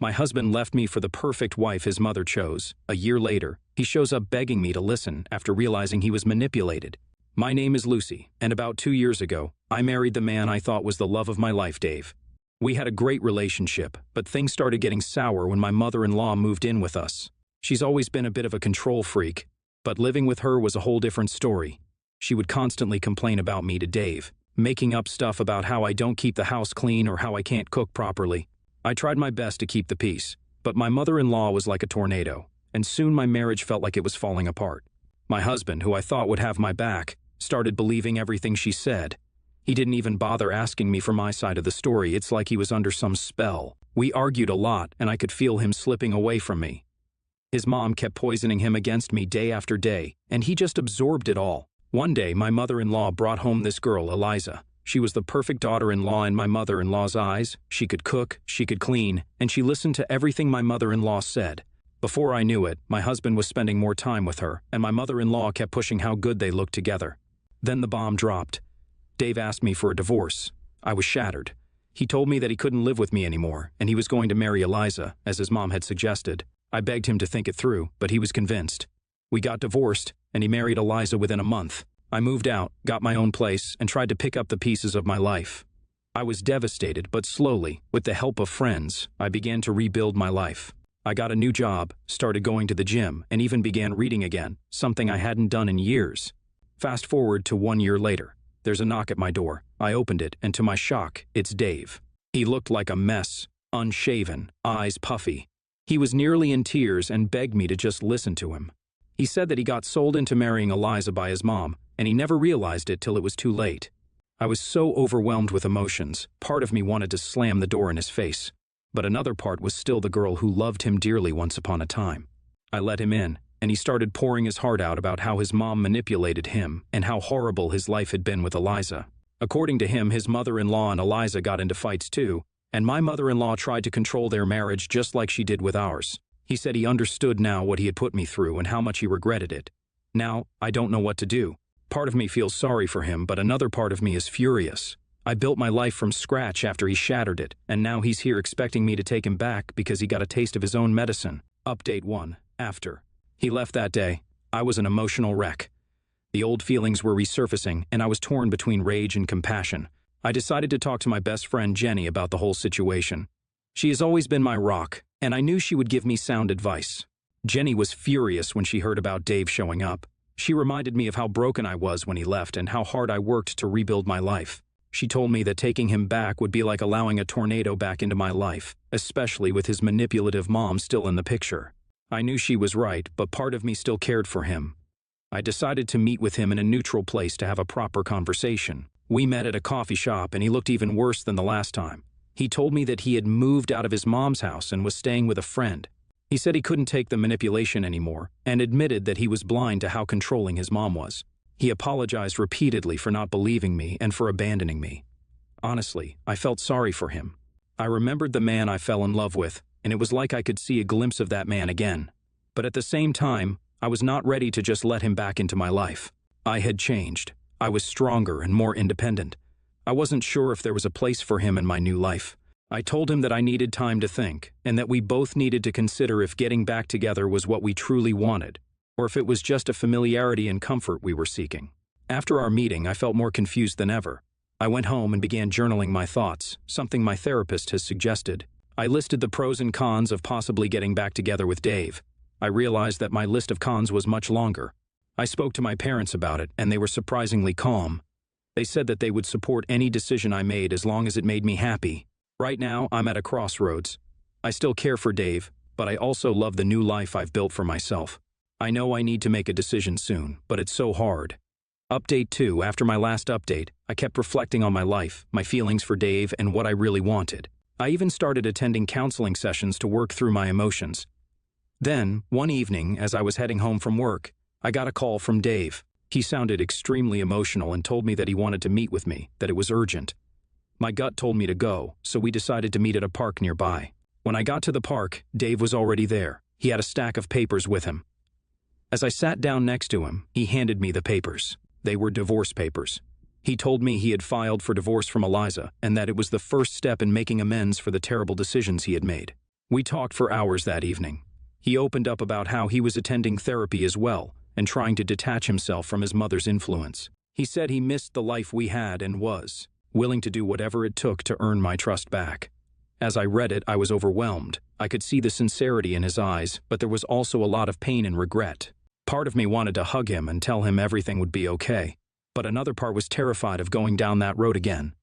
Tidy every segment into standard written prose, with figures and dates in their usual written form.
My husband left me for the perfect wife his mother chose. A year later, he shows up begging me to listen after realizing he was manipulated. My name is Lucy, and about 2 years ago, I married the man I thought was the love of my life, Dave. We had a great relationship, but things started getting sour when my mother-in-law moved in with us. She's always been a bit of a control freak, but living with her was a whole different story. She would constantly complain about me to Dave, making up stuff about how I don't keep the house clean or how I can't cook properly. I tried my best to keep the peace, but my mother-in-law was like a tornado, and soon my marriage felt like it was falling apart. My husband, who I thought would have my back, started believing everything she said. He didn't even bother asking me for my side of the story. It's like he was under some spell. We argued a lot, and I could feel him slipping away from me. His mom kept poisoning him against me day after day, and he just absorbed it all. One day, my mother-in-law brought home this girl, Eliza. She was the perfect daughter-in-law in my mother-in-law's eyes. She could cook, she could clean, and she listened to everything my mother-in-law said. Before I knew it, my husband was spending more time with her, and my mother-in-law kept pushing how good they looked together. Then the bomb dropped. Dave asked me for a divorce. I was shattered. He told me that he couldn't live with me anymore, and he was going to marry Eliza, as his mom had suggested. I begged him to think it through, but he was convinced. We got divorced, and he married Eliza within a month. I moved out, got my own place, and tried to pick up the pieces of my life. I was devastated, but slowly, with the help of friends, I began to rebuild my life. I got a new job, started going to the gym, and even began reading again, something I hadn't done in years. Fast forward to 1 year later. There's a knock at my door. I opened it, and to my shock, it's Dave. He looked like a mess, unshaven, eyes puffy. He was nearly in tears and begged me to just listen to him. He said that he got sold into marrying Eliza by his mom, and he never realized it till it was too late. I was so overwhelmed with emotions, part of me wanted to slam the door in his face. But another part was still the girl who loved him dearly once upon a time. I let him in, and he started pouring his heart out about how his mom manipulated him and how horrible his life had been with Eliza. According to him, his mother-in-law and Eliza got into fights too, and my mother-in-law tried to control their marriage just like she did with ours. He said he understood now what he had put me through and how much he regretted it. Now, I don't know what to do. Part of me feels sorry for him, but another part of me is furious. I built my life from scratch after he shattered it, and now he's here expecting me to take him back because he got a taste of his own medicine. Update 1. After he left that day, I was an emotional wreck. The old feelings were resurfacing, and I was torn between rage and compassion. I decided to talk to my best friend Jenny about the whole situation. She has always been my rock, and I knew she would give me sound advice. Jenny was furious when she heard about Dave showing up. She reminded me of how broken I was when he left and how hard I worked to rebuild my life. She told me that taking him back would be like allowing a tornado back into my life, especially with his manipulative mom still in the picture. I knew she was right, but part of me still cared for him. I decided to meet with him in a neutral place to have a proper conversation. We met at a coffee shop, and he looked even worse than the last time. He told me that he had moved out of his mom's house and was staying with a friend. He said he couldn't take the manipulation anymore and admitted that he was blind to how controlling his mom was. He apologized repeatedly for not believing me and for abandoning me. Honestly, I felt sorry for him. I remembered the man I fell in love with, and it was like I could see a glimpse of that man again. But at the same time, I was not ready to just let him back into my life. I had changed. I was stronger and more independent. I wasn't sure if there was a place for him in my new life. I told him that I needed time to think, and that we both needed to consider if getting back together was what we truly wanted, or if it was just a familiarity and comfort we were seeking. After our meeting, I felt more confused than ever. I went home and began journaling my thoughts, something my therapist has suggested. I listed the pros and cons of possibly getting back together with Dave. I realized that my list of cons was much longer. I spoke to my parents about it, and they were surprisingly calm. They said that they would support any decision I made as long as it made me happy. Right now, I'm at a crossroads. I still care for Dave, but I also love the new life I've built for myself. I know I need to make a decision soon, but it's so hard. Update 2. After my last update, I kept reflecting on my life, my feelings for Dave, and what I really wanted. I even started attending counseling sessions to work through my emotions. Then, one evening, as I was heading home from work, I got a call from Dave. He sounded extremely emotional and told me that he wanted to meet with me, that it was urgent. My gut told me to go, so we decided to meet at a park nearby. When I got to the park, Dave was already there. He had a stack of papers with him. As I sat down next to him, he handed me the papers. They were divorce papers. He told me he had filed for divorce from Eliza and that it was the first step in making amends for the terrible decisions he had made. We talked for hours that evening. He opened up about how he was attending therapy as well and trying to detach himself from his mother's influence. He said he missed the life we had and was willing to do whatever it took to earn my trust back. As I read it, I was overwhelmed. I could see the sincerity in his eyes, but there was also a lot of pain and regret. Part of me wanted to hug him and tell him everything would be okay, but another part was terrified of going down that road again.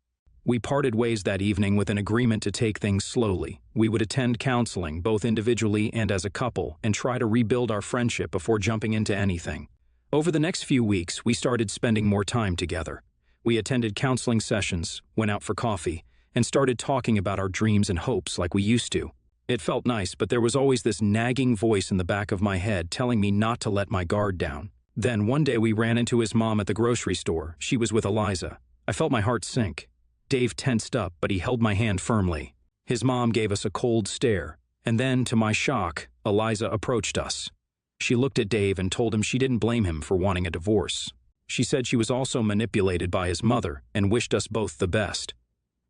We parted ways that evening with an agreement to take things slowly. We would attend counseling, both individually and as a couple, and try to rebuild our friendship before jumping into anything. Over the next few weeks, we started spending more time together. We attended counseling sessions, went out for coffee, and started talking about our dreams and hopes like we used to. It felt nice, but there was always this nagging voice in the back of my head telling me not to let my guard down. Then one day we ran into his mom at the grocery store. She was with Eliza. I felt my heart sink. Dave tensed up, but he held my hand firmly. His mom gave us a cold stare, and then, to my shock, Eliza approached us. She looked at Dave and told him she didn't blame him for wanting a divorce. She said she was also manipulated by his mother and wished us both the best.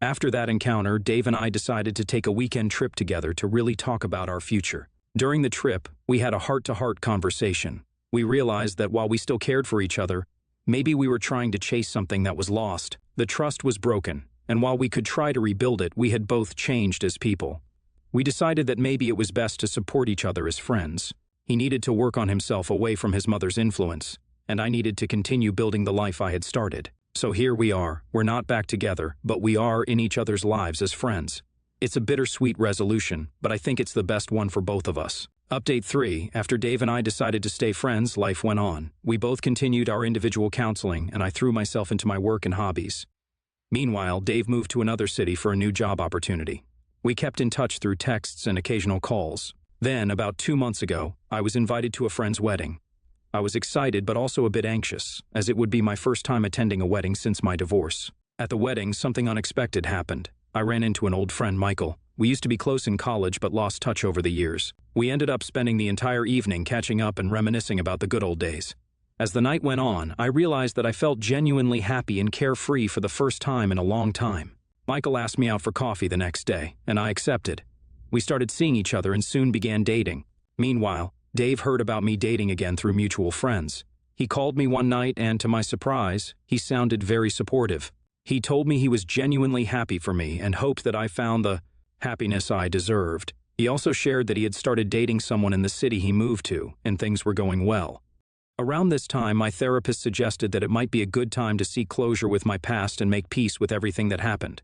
After that encounter, Dave and I decided to take a weekend trip together to really talk about our future. During the trip, we had a heart-to-heart conversation. We realized that while we still cared for each other, maybe we were trying to chase something that was lost. The trust was broken, and while we could try to rebuild it, we had both changed as people. We decided that maybe it was best to support each other as friends. He needed to work on himself away from his mother's influence, and I needed to continue building the life I had started. So here we are. We're not back together, but we are in each other's lives as friends. It's a bittersweet resolution, but I think it's the best one for both of us. Update 3. After Dave and I decided to stay friends, life went on. We both continued our individual counseling, and I threw myself into my work and hobbies. Meanwhile, Dave moved to another city for a new job opportunity. We kept in touch through texts and occasional calls. Then, about 2 months ago, I was invited to a friend's wedding. I was excited but also a bit anxious, as it would be my first time attending a wedding since my divorce. At the wedding, something unexpected happened. I ran into an old friend, Michael. We used to be close in college but lost touch over the years. We ended up spending the entire evening catching up and reminiscing about the good old days. As the night went on, I realized that I felt genuinely happy and carefree for the first time in a long time. Michael asked me out for coffee the next day, and I accepted. We started seeing each other and soon began dating. Meanwhile, Dave heard about me dating again through mutual friends. He called me one night and, to my surprise, he sounded very supportive. He told me he was genuinely happy for me and hoped that I found the happiness I deserved. He also shared that he had started dating someone in the city he moved to, and things were going well. Around this time, my therapist suggested that it might be a good time to seek closure with my past and make peace with everything that happened.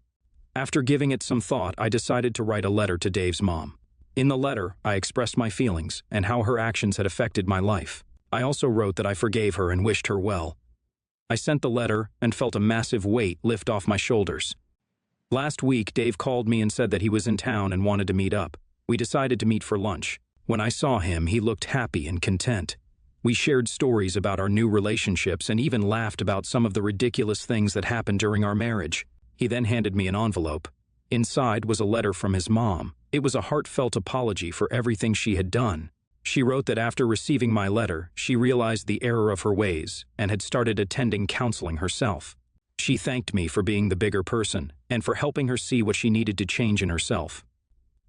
After giving it some thought, I decided to write a letter to Dave's mom. In the letter, I expressed my feelings and how her actions had affected my life. I also wrote that I forgave her and wished her well. I sent the letter and felt a massive weight lift off my shoulders. Last week, Dave called me and said that he was in town and wanted to meet up. We decided to meet for lunch. When I saw him, he looked happy and content. We shared stories about our new relationships and even laughed about some of the ridiculous things that happened during our marriage. He then handed me an envelope. Inside was a letter from his mom. It was a heartfelt apology for everything she had done. She wrote that after receiving my letter, she realized the error of her ways and had started attending counseling herself. She thanked me for being the bigger person and for helping her see what she needed to change in herself.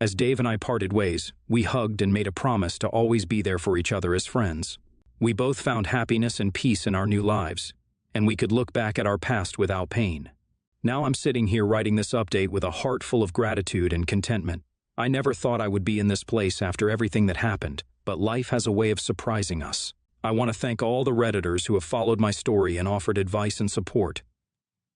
As Dave and I parted ways, we hugged and made a promise to always be there for each other as friends. We both found happiness and peace in our new lives, and we could look back at our past without pain. Now I'm sitting here writing this update with a heart full of gratitude and contentment. I never thought I would be in this place after everything that happened, but life has a way of surprising us. I want to thank all the Redditors who have followed my story and offered advice and support.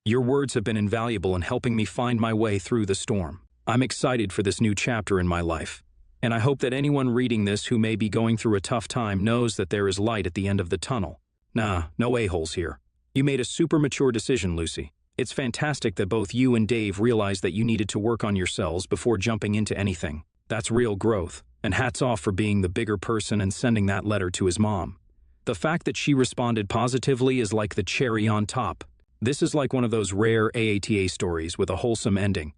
Your words have been invaluable in helping me find my way through the storm. I'm excited for this new chapter in my life, and I hope that anyone reading this who may be going through a tough time knows that there is light at the end of the tunnel. Nah, no a-holes here. You made a super mature decision, Lucy. It's fantastic that both you and Dave realized that you needed to work on yourselves before jumping into anything. That's real growth, and hats off for being the bigger person and sending that letter to his mom. The fact that she responded positively is like the cherry on top. This is like one of those rare AATA stories with a wholesome ending,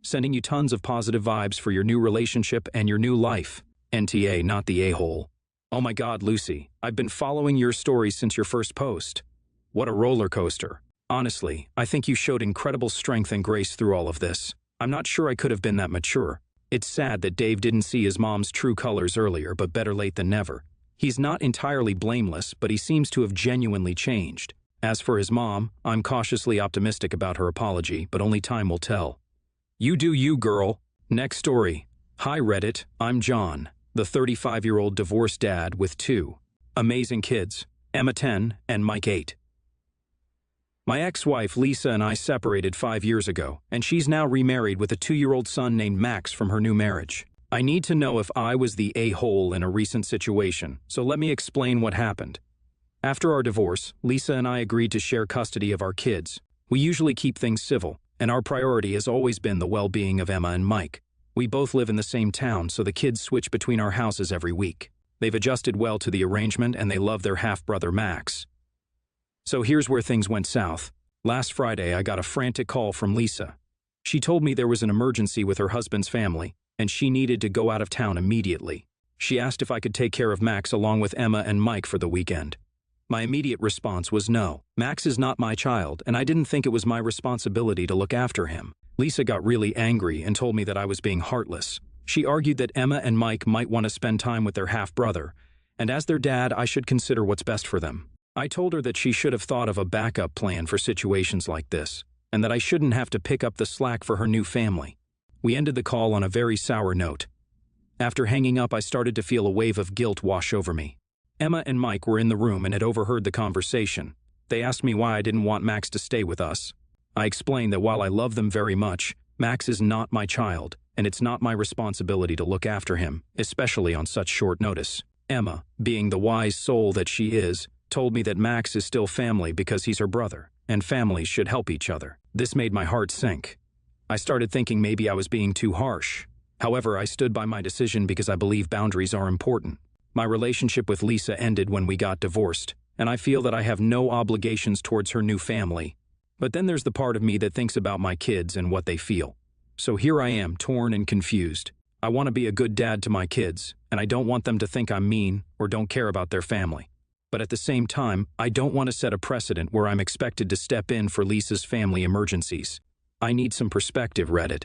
sending you tons of positive vibes for your new relationship and your new life. NTA, not the a-hole. Oh my God, Lucy, I've been following your stories since your first post. What a roller coaster. Honestly, I think you showed incredible strength and grace through all of this. I'm not sure I could have been that mature. It's sad that Dave didn't see his mom's true colors earlier, but better late than never. He's not entirely blameless, but he seems to have genuinely changed. As for his mom, I'm cautiously optimistic about her apology, but only time will tell. You do you, girl. Next story. Hi Reddit, I'm John, the 35-year-old divorced dad with two amazing kids, Emma 10 and Mike 8. My ex-wife Lisa and I separated 5 years ago, and she's now remarried with a 2-year-old son named Max from her new marriage. I need to know if I was the a-hole in a recent situation, so let me explain what happened. After our divorce, Lisa and I agreed to share custody of our kids. We usually keep things civil, and our priority has always been the well-being of Emma and Mike. We both live in the same town, so the kids switch between our houses every week. They've adjusted well to the arrangement, and they love their half-brother Max. So here's where things went south. Last Friday, I got a frantic call from Lisa. She told me there was an emergency with her husband's family, and she needed to go out of town immediately. She asked if I could take care of Max along with Emma and Mike for the weekend. My immediate response was no. Max is not my child, and I didn't think it was my responsibility to look after him. Lisa got really angry and told me that I was being heartless. She argued that Emma and Mike might want to spend time with their half-brother, and as their dad, I should consider what's best for them. I told her that she should have thought of a backup plan for situations like this, and that I shouldn't have to pick up the slack for her new family. We ended the call on a very sour note. After hanging up, I started to feel a wave of guilt wash over me. Emma and Mike were in the room and had overheard the conversation. They asked me why I didn't want Max to stay with us. I explained that while I love them very much, Max is not my child, and it's not my responsibility to look after him, especially on such short notice. Emma, being the wise soul that she is, told me that Max is still family because he's her brother, and families should help each other. This made my heart sink. I started thinking maybe I was being too harsh. However, I stood by my decision because I believe boundaries are important. My relationship with Lisa ended when we got divorced, and I feel that I have no obligations towards her new family. But then there's the part of me that thinks about my kids and what they feel. So here I am, torn and confused. I want to be a good dad to my kids, and I don't want them to think I'm mean or don't care about their family. But at the same time, I don't want to set a precedent where I'm expected to step in for Lisa's family emergencies. I need some perspective, Reddit.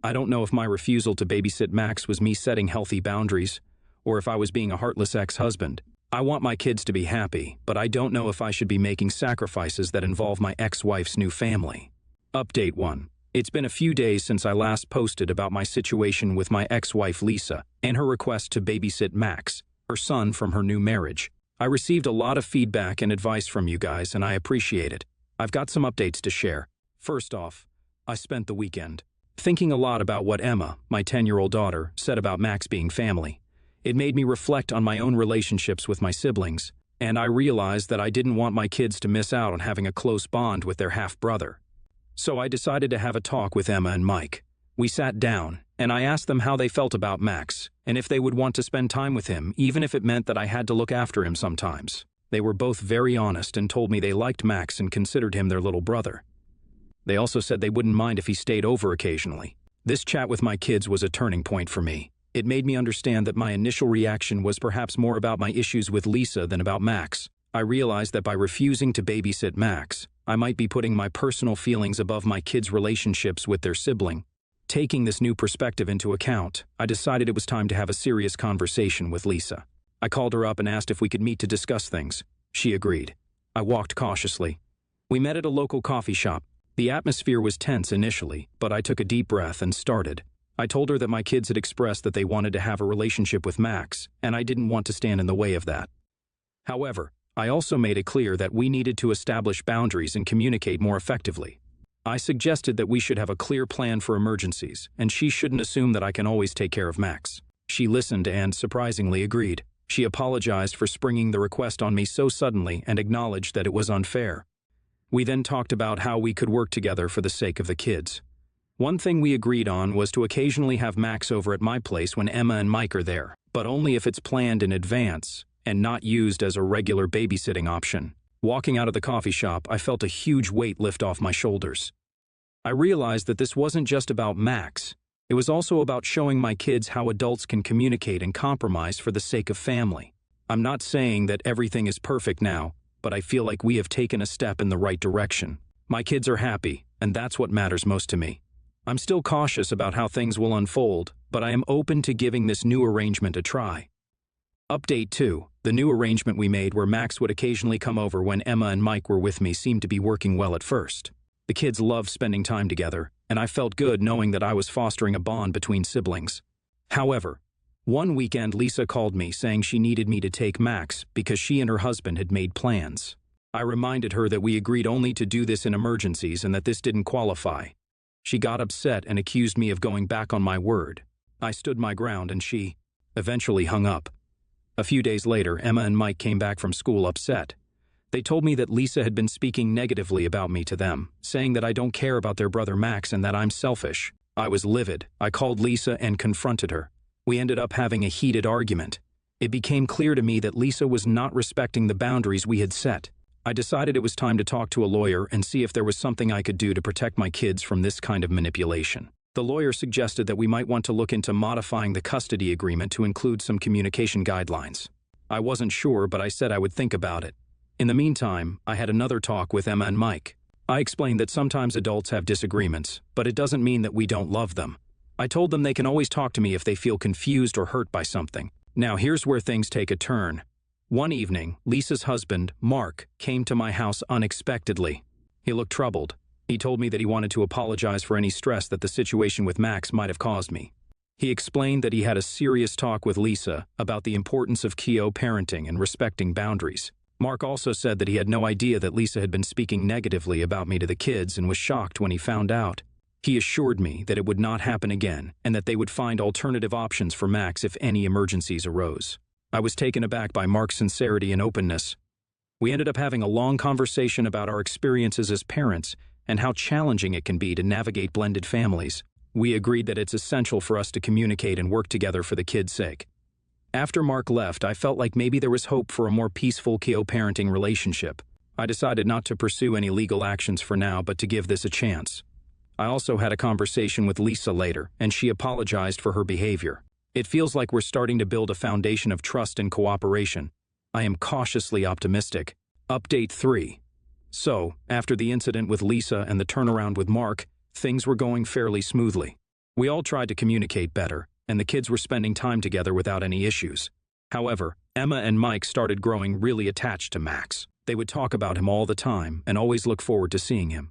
I don't know if my refusal to babysit Max was me setting healthy boundaries, or if I was being a heartless ex-husband. I want my kids to be happy, but I don't know if I should be making sacrifices that involve my ex-wife's new family. Update 1. It's been a few days since I last posted about my situation with my ex-wife Lisa and her request to babysit Max, her son from her new marriage. I received a lot of feedback and advice from you guys, and I appreciate it. I've got some updates to share. First off, I spent the weekend thinking a lot about what Emma, my 10-year-old daughter, said about Max being family. It made me reflect on my own relationships with my siblings, and I realized that I didn't want my kids to miss out on having a close bond with their half-brother. So I decided to have a talk with Emma and Mike. We sat down, and I asked them how they felt about Max, and if they would want to spend time with him, even if it meant that I had to look after him sometimes. They were both very honest and told me they liked Max and considered him their little brother. They also said they wouldn't mind if he stayed over occasionally. This chat with my kids was a turning point for me. It made me understand that my initial reaction was perhaps more about my issues with Lisa than about Max. I realized that by refusing to babysit Max, I might be putting my personal feelings above my kids' relationships with their sibling. Taking this new perspective into account, I decided it was time to have a serious conversation with Lisa. I called her up and asked if we could meet to discuss things. She agreed. I walked cautiously. We met at a local coffee shop. The atmosphere was tense initially, but I took a deep breath and started. I told her that my kids had expressed that they wanted to have a relationship with Max, and I didn't want to stand in the way of that. However, I also made it clear that we needed to establish boundaries and communicate more effectively. I suggested that we should have a clear plan for emergencies, and she shouldn't assume that I can always take care of Max. She listened and, surprisingly, agreed. She apologized for springing the request on me so suddenly and acknowledged that it was unfair. We then talked about how we could work together for the sake of the kids. One thing we agreed on was to occasionally have Max over at my place when Emma and Mike are there, but only if it's planned in advance and not used as a regular babysitting option. Walking out of the coffee shop, I felt a huge weight lift off my shoulders. I realized that this wasn't just about Max. It was also about showing my kids how adults can communicate and compromise for the sake of family. I'm not saying that everything is perfect now, but I feel like we have taken a step in the right direction. My kids are happy, and that's what matters most to me. I'm still cautious about how things will unfold, but I am open to giving this new arrangement a try. Update 2. The new arrangement we made where Max would occasionally come over when Emma and Mike were with me seemed to be working well at first. The kids loved spending time together, and I felt good knowing that I was fostering a bond between siblings. However, one weekend Lisa called me saying she needed me to take Max because she and her husband had made plans. I reminded her that we agreed only to do this in emergencies and that this didn't qualify. She got upset and accused me of going back on my word. I stood my ground and she eventually hung up. A few days later, Emma and Mike came back from school upset. They told me that Lisa had been speaking negatively about me to them, saying that I don't care about their brother Max and that I'm selfish. I was livid. I called Lisa and confronted her. We ended up having a heated argument. It became clear to me that Lisa was not respecting the boundaries we had set. I decided it was time to talk to a lawyer and see if there was something I could do to protect my kids from this kind of manipulation. The lawyer suggested that we might want to look into modifying the custody agreement to include some communication guidelines. I wasn't sure, but I said I would think about it. In the meantime, I had another talk with Emma and Mike. I explained that sometimes adults have disagreements, but it doesn't mean that we don't love them. I told them they can always talk to me if they feel confused or hurt by something. Now here's where things take a turn. One evening, Lisa's husband, Mark, came to my house unexpectedly. He looked troubled. He told me that he wanted to apologize for any stress that the situation with Max might have caused me. He explained that he had a serious talk with Lisa about the importance of co-parenting and respecting boundaries. Mark also said that he had no idea that Lisa had been speaking negatively about me to the kids and was shocked when he found out. He assured me that it would not happen again and that they would find alternative options for Max if any emergencies arose. I was taken aback by Mark's sincerity and openness. We ended up having a long conversation about our experiences as parents and how challenging it can be to navigate blended families. We agreed that it's essential for us to communicate and work together for the kids' sake. After Mark left, I felt like maybe there was hope for a more peaceful co-parenting relationship. I decided not to pursue any legal actions for now, but to give this a chance. I also had a conversation with Lisa later, and she apologized for her behavior. It feels like we're starting to build a foundation of trust and cooperation. I am cautiously optimistic. Update 3. So, after the incident with Lisa and the turnaround with Mark, things were going fairly smoothly. We all tried to communicate better, and the kids were spending time together without any issues. However, Emma and Mike started growing really attached to Max. They would talk about him all the time and always look forward to seeing him.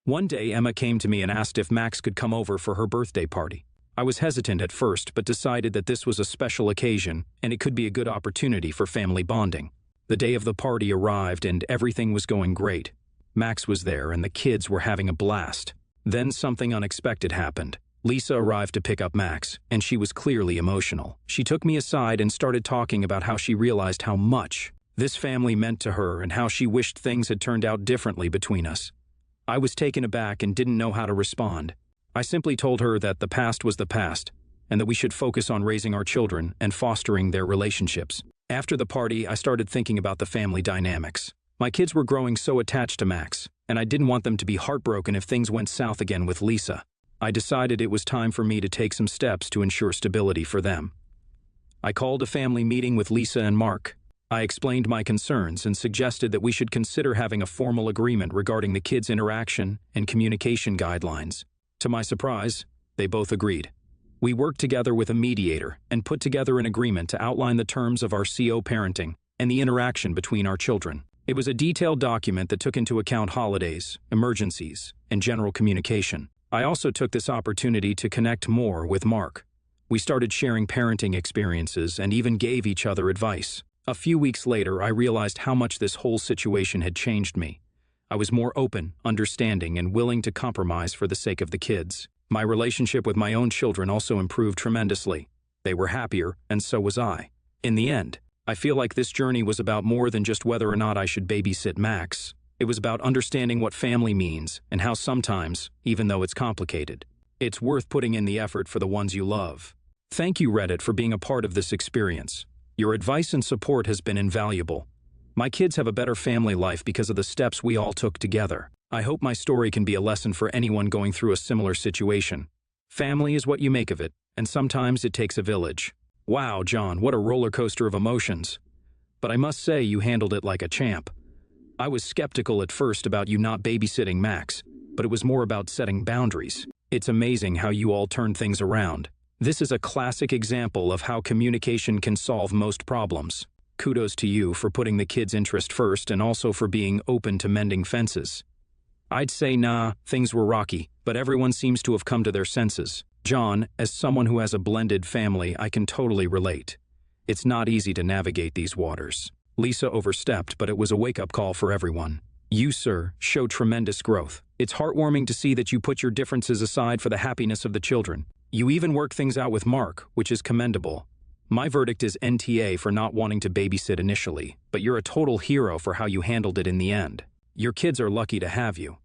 One day, Emma came to me and asked if Max could come over for her birthday party. I was hesitant at first, but decided that this was a special occasion and it could be a good opportunity for family bonding. The day of the party arrived and everything was going great. Max was there and the kids were having a blast. Then something unexpected happened. Lisa arrived to pick up Max, and she was clearly emotional. She took me aside and started talking about how she realized how much this family meant to her and how she wished things had turned out differently between us. I was taken aback and didn't know how to respond. I simply told her that the past was the past, and that we should focus on raising our children and fostering their relationships. After the party, I started thinking about the family dynamics. My kids were growing so attached to Max, and I didn't want them to be heartbroken if things went south again with Lisa. I decided it was time for me to take some steps to ensure stability for them. I called a family meeting with Lisa and Mark. I explained my concerns and suggested that we should consider having a formal agreement regarding the kids' interaction and communication guidelines. To my surprise, they both agreed. We worked together with a mediator and put together an agreement to outline the terms of our co-parenting and the interaction between our children. It was a detailed document that took into account holidays, emergencies, and general communication. I also took this opportunity to connect more with Mark. We started sharing parenting experiences and even gave each other advice. A few weeks later, I realized how much this whole situation had changed me. I was more open, understanding, and willing to compromise for the sake of the kids. My relationship with my own children also improved tremendously. They were happier, and so was I. In the end, I feel like this journey was about more than just whether or not I should babysit Max. It was about understanding what family means and how sometimes, even though it's complicated, it's worth putting in the effort for the ones you love. Thank you, Reddit, for being a part of this experience. Your advice and support has been invaluable. My kids have a better family life because of the steps we all took together. I hope my story can be a lesson for anyone going through a similar situation. Family is what you make of it, and sometimes it takes a village. Wow, John, what a roller coaster of emotions. But I must say you handled it like a champ. I was skeptical at first about you not babysitting Max, but it was more about setting boundaries. It's amazing how you all turned things around. This is a classic example of how communication can solve most problems. Kudos to you for putting the kids' interest first and also for being open to mending fences. I'd say nah, things were rocky, but everyone seems to have come to their senses. John, as someone who has a blended family, I can totally relate. It's not easy to navigate these waters. Lisa overstepped, but it was a wake-up call for everyone. You, sir, show tremendous growth. It's heartwarming to see that you put your differences aside for the happiness of the children. You even work things out with Mark, which is commendable. My verdict is NTA for not wanting to babysit initially, but you're a total hero for how you handled it in the end. Your kids are lucky to have you.